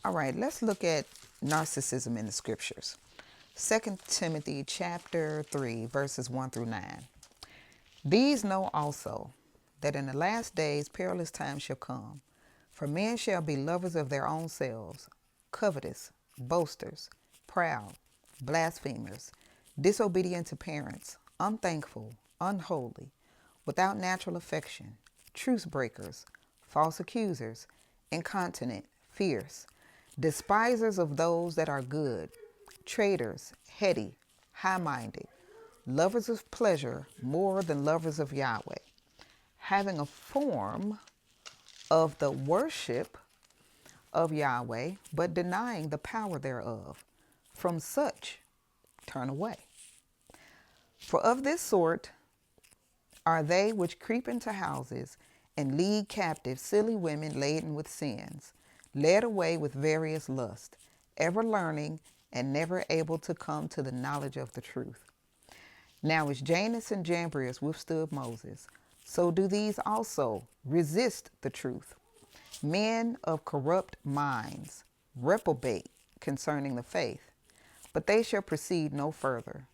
All right, let's look at narcissism in the scriptures. 2 Timothy chapter 3, verses 1 through 9. These know also that in the last days perilous times shall come. For men shall be lovers of their own selves, covetous, boasters, proud, blasphemers, disobedient to parents, unthankful, unholy, without natural affection, truce breakers, false accusers, incontinent, fierce, despisers of those that are good, traitors, heady, high-minded, lovers of pleasure more than lovers of Yahweh, having a form of the worship of Yahweh, but denying the power thereof. From such turn away. For of this sort are they which creep into houses and lead captive silly women laden with sins, led away with various lusts, ever learning and never able to come to the knowledge of the truth. Now as Jannes and Jambres withstood Moses, so do these also resist the truth. Men of corrupt minds reprobate concerning the faith, but they shall proceed no further.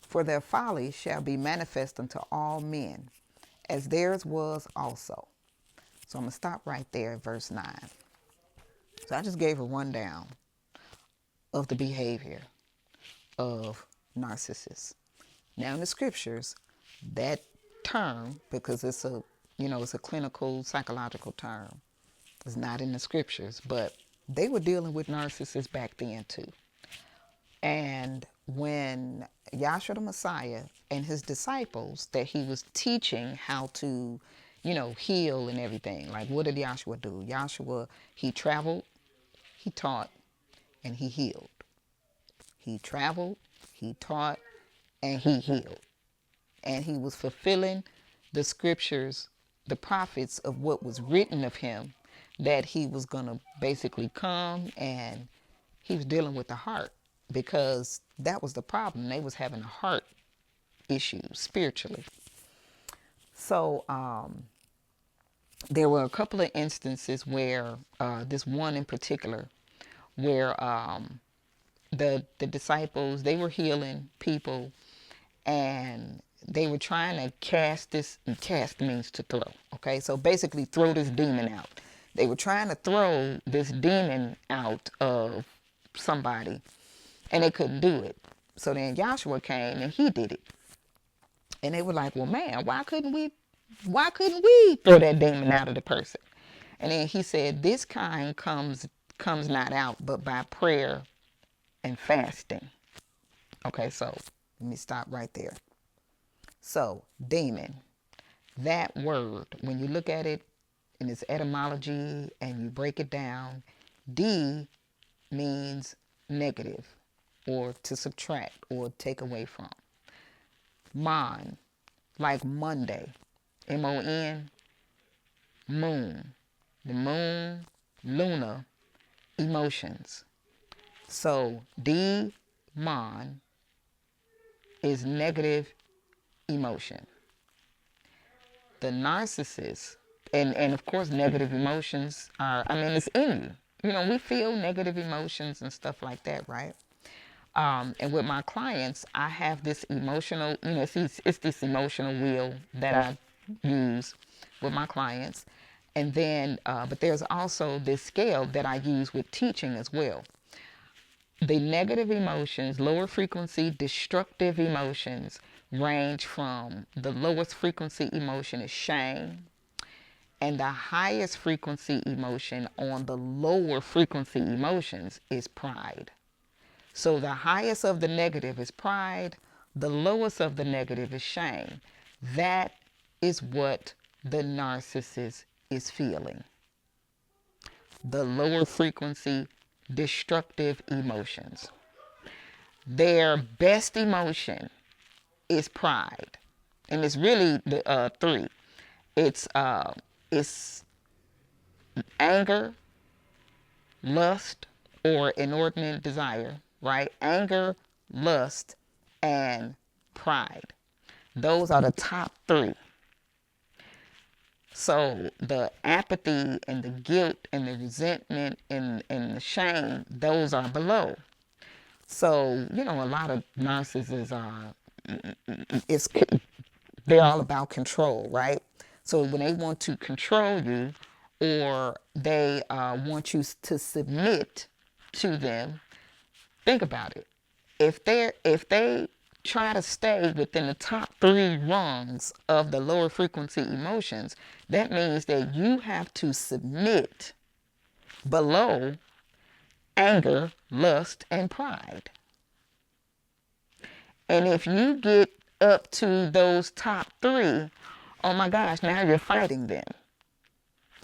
For their folly shall be manifest unto all men, as theirs was also. So I'm going to stop right there at verse 9. So I just gave a rundown of the behavior of narcissists. Now in the scriptures, that term, because it's a clinical psychological term, is not in the scriptures, but they were dealing with narcissists back then too. And when Yahshua the Messiah and his disciples, that he was teaching how to, heal and everything. Like, what did Yahshua do? Yahshua, he traveled, he taught, and he healed. He traveled, he taught, and he healed. And he was fulfilling the scriptures, the prophets of what was written of him, that he was going to basically come, and he was dealing with the heart, because that was the problem. They was having a heart issue spiritually. So there were a couple of instances where this one in particular, where the disciples, they were healing people, and they were trying to cast means to throw. Okay, so basically throw this demon out. They were trying to throw this demon out of somebody, and they couldn't do it. So then Joshua came and he did it. And they were like, well, man, why couldn't we throw that demon out of the person? And then he said, this kind comes not out but by prayer and fasting. Okay, so let me stop right there. So demon, that word, when you look at it in its etymology and you break it down, D means negative, or to subtract, or take away from. Mon, like Monday, M-O-N, moon, the moon, Luna, emotions. So demon is negative emotion. The narcissist, and of course negative emotions are, it's in you. We feel negative emotions and stuff like that, right? And with my clients, I have this emotional, it's this emotional wheel that I use with my clients. And then, but there's also this scale that I use with teaching as well. The negative emotions, lower frequency, destructive emotions, range from, the lowest frequency emotion is shame, and the highest frequency emotion on the lower frequency emotions is pride. So the highest of the negative is pride, the lowest of the negative is shame. That is what the narcissist is feeling. The lower frequency, destructive emotions. Their best emotion is pride. And it's really the three. It's anger, lust, or inordinate desire, right? Anger, lust, and pride. Those are the top three. So the apathy and the guilt and the resentment and the shame, those are below. So, a lot of narcissists are, it's, they're all about control, right? So when they want to control you, or they want you to submit to them, think about it. If they try to stay within the top 3 rungs of the lower frequency emotions, that means that you have to submit below anger, lust, and pride. And if you get up to those top 3, oh my gosh, now you're fighting them.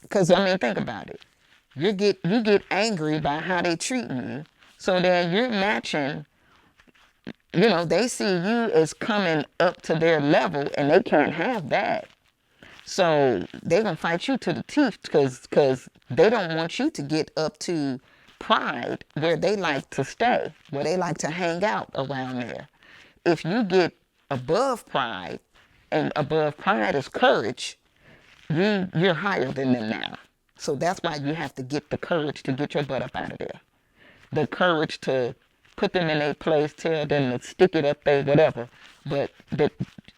Because, think about it. You get angry by how they treat you. So then you're matching, they see you as coming up to their level, and they can't have that. So they're going to fight you to the teeth because they don't want you to get up to pride, where they like to stay, where they like to hang out around there. If you get above pride, and above pride is courage, you're higher than them now. So that's why you have to get the courage to get your butt up out of there. The courage to put them in their place, tell them to stick it up there, whatever. But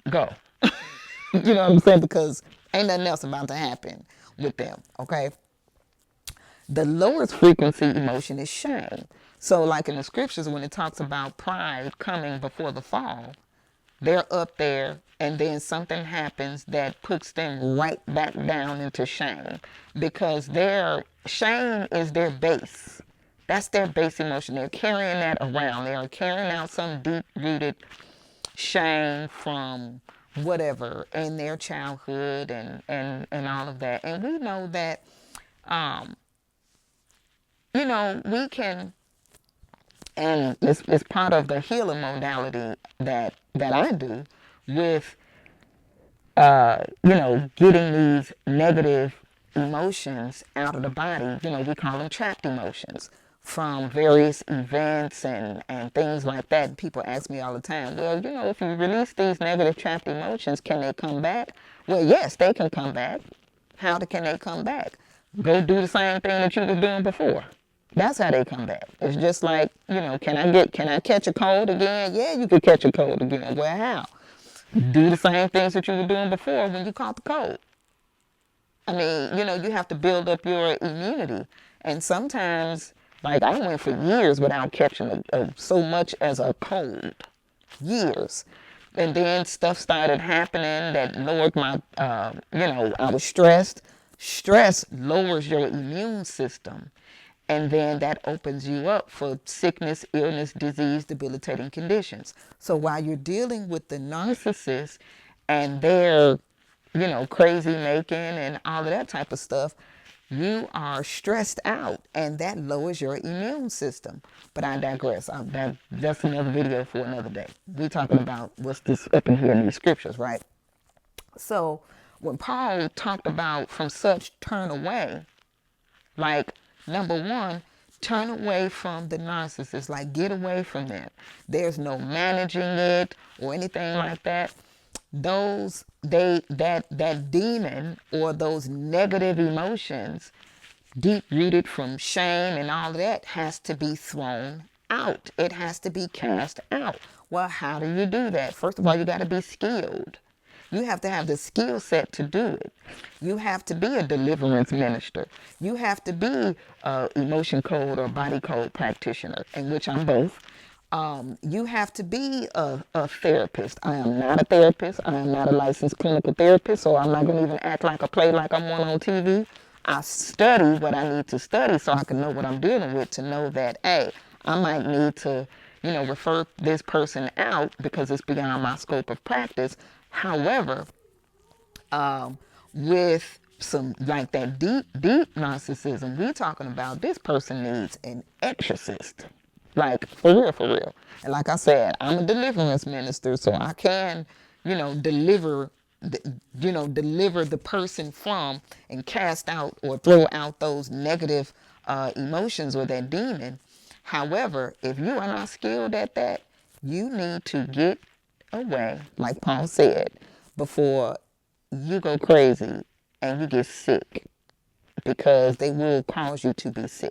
go. You know what I'm saying? Because ain't nothing else about to happen with them, okay? The lowest frequency emotion is shame. So like in the scriptures, when it talks about pride coming before the fall, they're up there, and then something happens that puts them right back down into shame, because their shame is their base. That's their base emotion. They're carrying that around. They are carrying out some deep-rooted shame from whatever in their childhood and all of that. And we know that, we can, and it's part of the healing modality that I do with, getting these negative emotions out of the body. We call them trapped emotions from various events and things like that. And people ask me all the time, well, if you release these negative trapped emotions, can they come back? Well, yes, they can come back. How can they come back? Go do the same thing that you were doing before. That's how they come back. It's just like, can I catch a cold again? Yeah, you could catch a cold again. Well, how? Do the same things that you were doing before when you caught the cold. You have to build up your immunity. And sometimes, like, I went for years without catching so much as a cold. Years. And then stuff started happening that lowered my, I was stressed. Stress lowers your immune system. And then that opens you up for sickness, illness, disease, debilitating conditions. So while you're dealing with the narcissist and their, crazy making and all of that type of stuff, you are stressed out, and that lowers your immune system. But I digress. That's another video for another day. We're talking about what's this up in here in these scriptures, right? So when Paul talked about from such turn away, like, number 1, turn away from the narcissist. Like, get away from them. There's no managing it or anything like that. That demon or those negative emotions, deep rooted from shame and all of that, has to be thrown out. It has to be cast out. Well, how do you do that? First of all, you got to be skilled. You have to have the skill set to do it. You have to be a deliverance minister. You have to be an emotion code or body code practitioner, in which I'm both. You have to be a therapist. I am not a therapist. I am not a licensed clinical therapist, so I'm not going to even act like I play like I'm one on TV. I study what I need to study so I can know what I'm dealing with, to know that, hey, I might need to, refer this person out because it's beyond my scope of practice. However, with some like that deep narcissism we're talking about, this person needs an exorcist. Like, for real, for real. And like I said, I'm a deliverance minister, so I can, deliver the person from and cast out or throw out those negative emotions or that demon. However, if you are not skilled at that, you need to get away, like Paul said, before you go crazy and you get sick, because they will cause you to be sick.